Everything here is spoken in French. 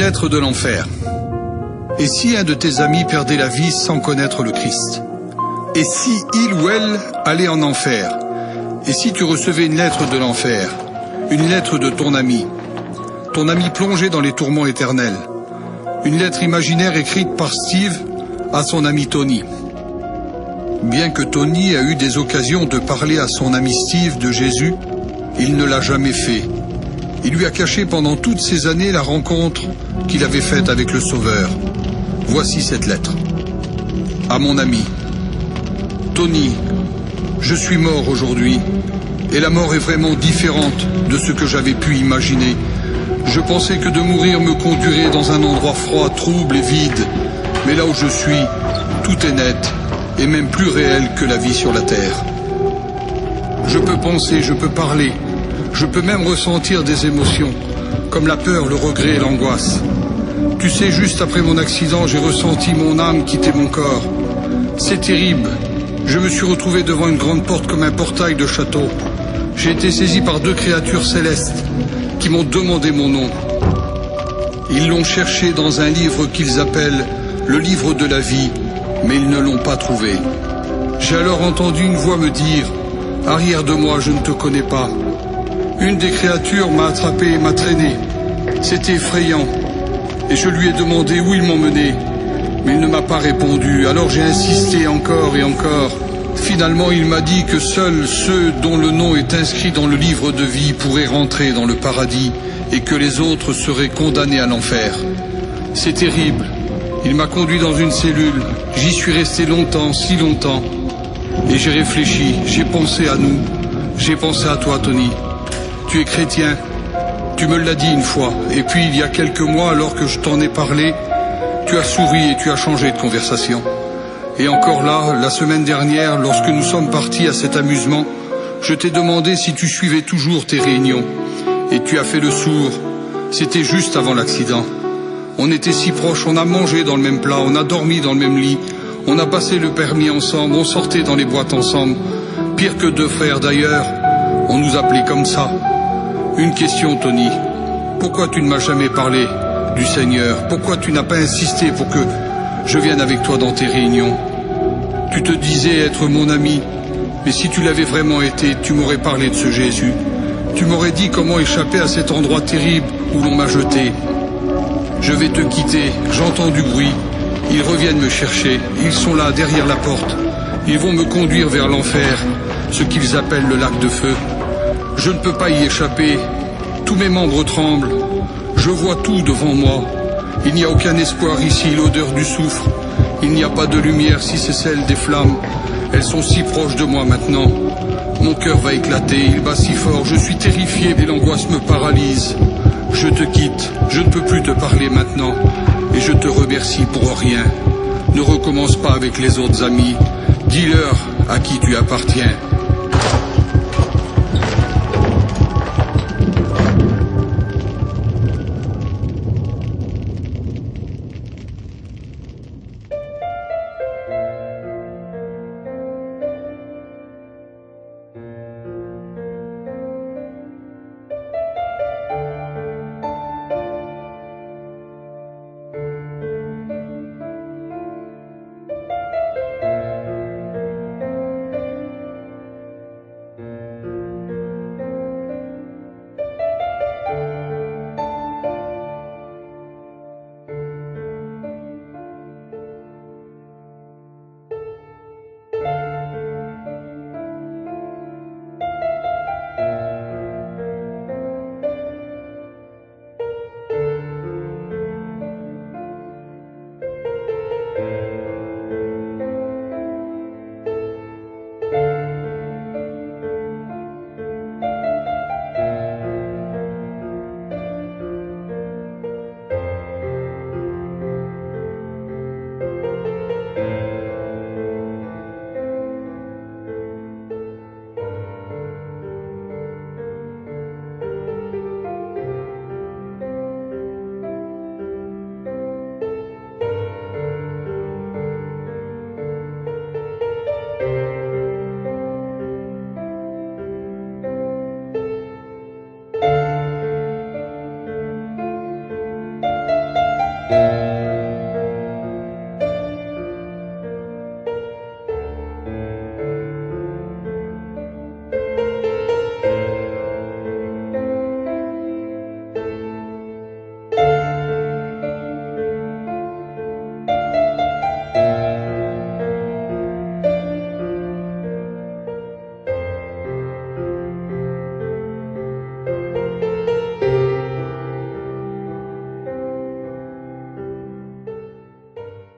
lettre de l'enfer. Et si un de tes amis perdait la vie sans connaître le Christ? Et si il ou elle allait en enfer? Et si tu recevais une lettre de l'enfer, une lettre de ton ami plongé dans les tourments éternels, une lettre imaginaire écrite par Steve à son ami Tony? Bien que Tony a eu des occasions de parler à son ami Steve de Jésus, il ne l'a jamais fait. Il lui a caché pendant toutes ces années la rencontre qu'il avait faite avec le Sauveur. Voici cette lettre. À mon ami. Tony, je suis mort aujourd'hui, et la mort est vraiment différente de ce que j'avais pu imaginer. Je pensais que de mourir me conduirait dans un endroit froid, trouble et vide. Mais là où je suis, tout est net, et même plus réel que la vie sur la terre. Je peux penser, je peux parler, je peux même ressentir des émotions, comme la peur, le regret et l'angoisse. Tu sais, juste après mon accident, j'ai ressenti mon âme quitter mon corps. C'est terrible. Je me suis retrouvé devant une grande porte comme un portail de château. J'ai été saisi par deux créatures célestes qui m'ont demandé mon nom. Ils l'ont cherché dans un livre qu'ils appellent le livre de la vie, mais ils ne l'ont pas trouvé. J'ai alors entendu une voix me dire « Arrière de moi, je ne te connais pas ». Une des créatures m'a attrapé et m'a traîné. C'était effrayant. Et je lui ai demandé où ils m'emmenaient. Mais il ne m'a pas répondu. Alors j'ai insisté encore et encore. Finalement, il m'a dit que seuls ceux dont le nom est inscrit dans le livre de vie pourraient rentrer dans le paradis et que les autres seraient condamnés à l'enfer. C'est terrible. Il m'a conduit dans une cellule. J'y suis resté longtemps, si longtemps. Et j'ai réfléchi, j'ai pensé à nous. J'ai pensé à toi, Tony. Tu es chrétien. Tu me l'as dit une fois. Et puis, il y a quelques mois, alors que je t'en ai parlé, tu as souri et tu as changé de conversation. Et encore là, la semaine dernière, lorsque nous sommes partis à cet amusement, je t'ai demandé si tu suivais toujours tes réunions. Et tu as fait le sourd. C'était juste avant l'accident. On était si proches, on a mangé dans le même plat, on a dormi dans le même lit, on a passé le permis ensemble, on sortait dans les boîtes ensemble. Pire que deux frères d'ailleurs, on nous appelait comme ça. Une question, Tony. Pourquoi tu ne m'as jamais parlé du Seigneur? Pourquoi tu n'as pas insisté pour que je vienne avec toi dans tes réunions? Tu te disais être mon ami, mais si tu l'avais vraiment été, tu m'aurais parlé de ce Jésus. Tu m'aurais dit comment échapper à cet endroit terrible où l'on m'a jeté. Je vais te quitter, j'entends du bruit. Ils reviennent me chercher, ils sont là, derrière la porte. Ils vont me conduire vers l'enfer, ce qu'ils appellent le lac de feu. Je ne peux pas y échapper. Tous mes membres tremblent. Je vois tout devant moi. Il n'y a aucun espoir ici, l'odeur du soufre. Il n'y a pas de lumière si c'est celle des flammes. Elles sont si proches de moi maintenant. Mon cœur va éclater, il bat si fort. Je suis terrifié et l'angoisse me paralyse. Je te quitte, je ne peux plus te parler maintenant. Et je te remercie pour rien. Ne recommence pas avec les autres amis. Dis-leur à qui tu appartiens.